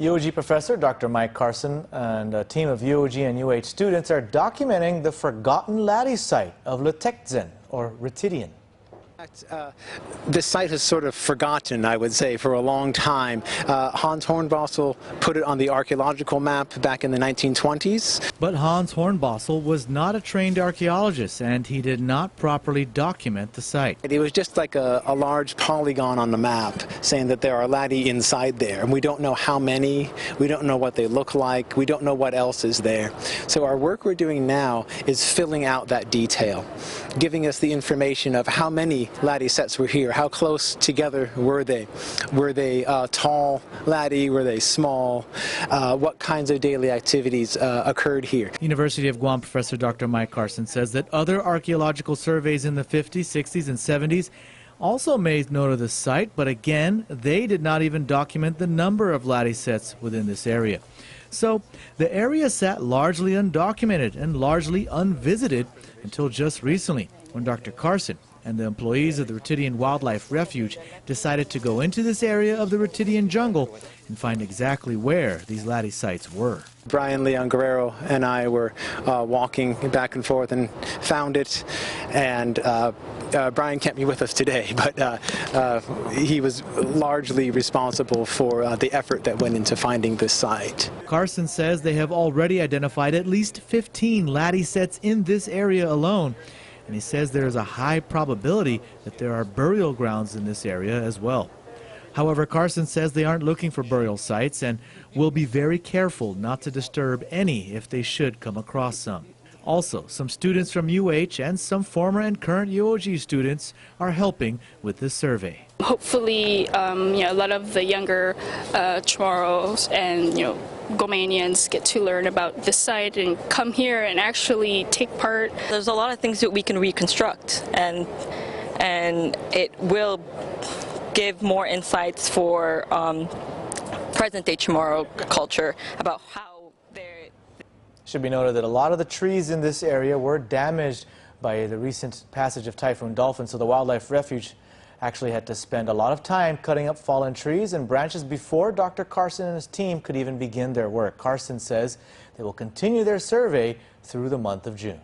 UOG professor Dr. Mike Carson and a team of UOG and UH students are documenting the forgotten Latte site of Litekyan, or Ritidian. This site is sort of forgotten, I would say, for a long time. Hans Hornbostel put it on the archaeological map back in the 1920s. But Hans Hornbostel was not a trained archaeologist, and he did not properly document the site. It was just like a large polygon on the map saying that there are Latte inside there, and we don't know how many, we don't know what they look like, we don't know what else is there. So our work we're doing now is filling out that detail, giving us the information of how many Latte sets were here, how close together were they? Were they tall Latte? Were they small? What kinds of daily activities occurred here? University of Guam professor Dr. Mike Carson says that other archaeological surveys in the 50s, 60s, and 70s also made note of the site, but again, they did not even document the number of Latte sets within this area. So the area sat largely undocumented and largely unvisited until just recently, when Dr. Carson and the employees of the Ritidian Wildlife Refuge decided to go into this area of the Ritidian jungle and find exactly where these Latte sites were. Brian Leon Guerrero and I were walking back and forth and found it, and Brian can't be with us today, but he was largely responsible for the effort that went into finding this site. Carson says they have already identified at least 15 Latte sets in this area alone. And he says there is a high probability that there are burial grounds in this area as well. However, Carson says they aren't looking for burial sites and will be very careful not to disturb any if they should come across some. Also, some students from UH and some former and current UOG students are helping with this survey. Hopefully, a lot of the younger Chamorros and Gomanians get to learn about this site and come here and actually take part. There's a lot of things that we can reconstruct, and it will give more insights for present-day Chamorro culture about how they're... Should be noted that a lot of the trees in this area were damaged by the recent passage of Typhoon Dolphin, so the Wildlife Refuge actually had to spend a lot of time cutting up fallen trees and branches before Dr. Carson and his team could even begin their work. Carson says they will continue their survey through the month of June.